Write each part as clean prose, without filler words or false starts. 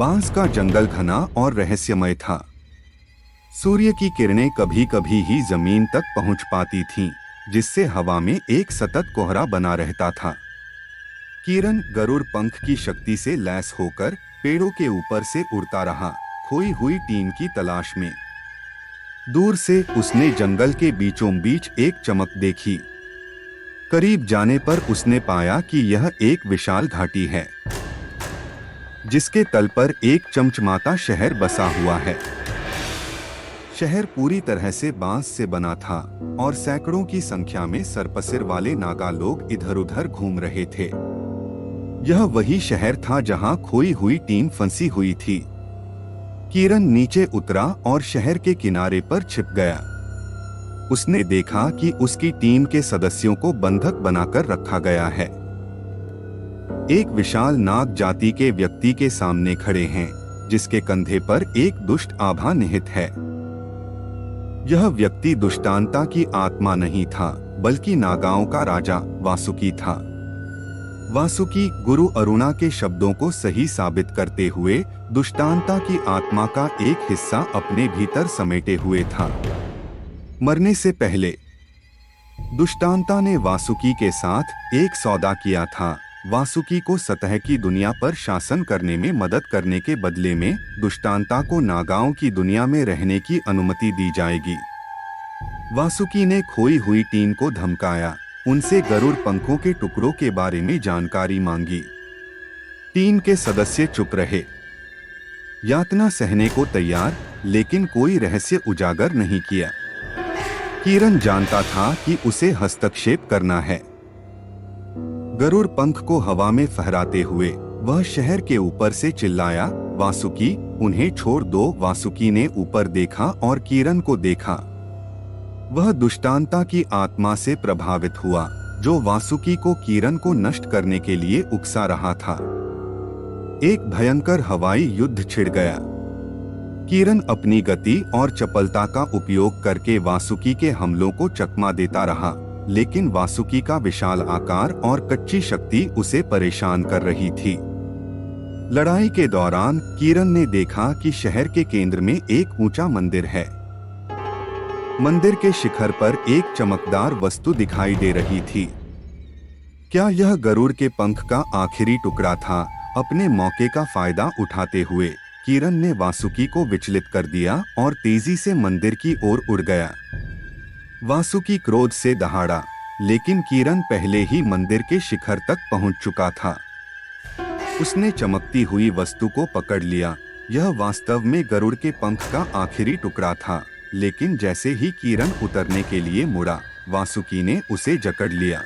बांस का जंगल घना और रहस्यमय था। सूर्य की किरणें कभी कभी ही जमीन तक पहुंच पाती थीं, जिससे हवा में एक सतत कोहरा बना रहता था। किरण गरुड़ पंख की शक्ति से लैस होकर पेड़ों के ऊपर से उड़ता रहा, खोई हुई टीम की तलाश में। दूर से उसने जंगल के बीचों बीच एक चमक देखी। करीब जाने पर उसने पाया कि यह एक विशाल घाटी है, जिसके तल पर एक चमचमाता शहर बसा हुआ है। शहर पूरी तरह से बांस से बना था और सैकड़ों की संख्या में सरपसिर वाले नागा लोग इधर-उधर घूम रहे थे। यह वही शहर था जहां खोई हुई टीम फंसी हुई थी। किरण नीचे उतरा और शहर के किनारे पर छिप गया। उसने देखा कि उसकी टीम के सदस्यों को बंधक बनाकर रखा गया है। एक विशाल नाग जाति के व्यक्ति के सामने खड़े हैं, जिसके कंधे पर एक दुष्ट आभा निहित है। यह व्यक्ति दुष्टांता की आत्मा नहीं था, बल्कि नागाओं का राजा वासुकी था। वासुकी गुरु अरुणा के शब्दों को सही साबित करते हुए दुष्टांता की आत्मा का एक हिस्सा अपने भीतर समेटे हुए था। मरने से पहले दुष्टांता ने वासुकी के साथ एक सौदा किया था। वासुकी को सतह की दुनिया पर शासन करने में मदद करने के बदले में दुष्टांता को नागाओं की दुनिया में रहने की अनुमति दी जाएगी। वासुकी ने खोई हुई टीम को धमकाया, उनसे गरुड़ पंखों के टुकड़ों के बारे में जानकारी मांगी। टीम के सदस्य चुप रहे, यातना सहने को तैयार, लेकिन कोई रहस्य उजागर नहीं किया। किरण जानता था कि उसे हस्तक्षेप करना है। गरुड़ पंख को हवा में फहराते हुए वह शहर के ऊपर से चिल्लाया, वासुकी, उन्हें छोड़ दो। वासुकी ने ऊपर देखा और किरण को देखा। वह दुष्टांता की आत्मा से प्रभावित हुआ, जो वासुकी को किरण को नष्ट करने के लिए उकसा रहा था। एक भयंकर हवाई युद्ध छिड़ गया। किरण अपनी गति और चपलता का उपयोग करके वासुकी के हमलों को चकमा देता रहा, लेकिन वासुकी का विशाल आकार और कच्ची शक्ति उसे परेशान कर रही थी। लड़ाई के दौरान किरण ने देखा कि शहर के केंद्र में एक ऊंचा मंदिर है। मंदिर के शिखर पर एक चमकदार वस्तु दिखाई दे रही थी। क्या यह गरुड़ के पंख का आखिरी टुकड़ा था? अपने मौके का फायदा उठाते हुए किरण ने वासुकी को विचलित कर दिया और तेजी से मंदिर की ओर उड़ गया। वासुकी क्रोध से दहाड़ा, लेकिन किरण पहले ही मंदिर के शिखर तक पहुंच चुका था। उसने चमकती हुई वस्तु को पकड़ लिया। यह वास्तव में गरुड़ के पंख का आखिरी टुकड़ा था, लेकिन जैसे ही किरण उतरने के लिए मुड़ा, वासुकी ने उसे जकड़ लिया।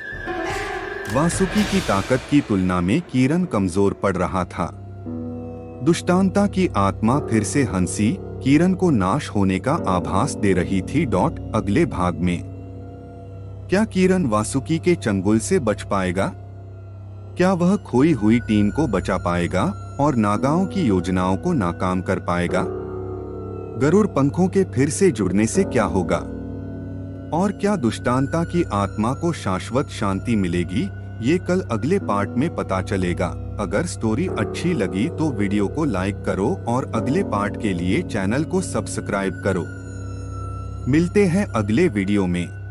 वासुकी की ताकत की तुलना में किरण कमजोर पड़ रहा था। दुष्टांता की आत्मा फिर से हंसी, किरण को नाश होने का आभास दे रही थी। अगले भाग में क्या किरण वासुकी के चंगुल से बच पाएगा? क्या वह खोई हुई टीम को बचा पाएगा और नागाओं की योजनाओं को नाकाम कर पाएगा? गरुड़ पंखों के फिर से जुड़ने से क्या होगा? और क्या दुष्टांता की आत्मा को शाश्वत शांति मिलेगी? ये कल अगले पार्ट में पता चलेगा। अगर स्टोरी अच्छी लगी तो वीडियो को लाइक करो और अगले पार्ट के लिए चैनल को सब्सक्राइब करो। मिलते हैं अगले वीडियो में।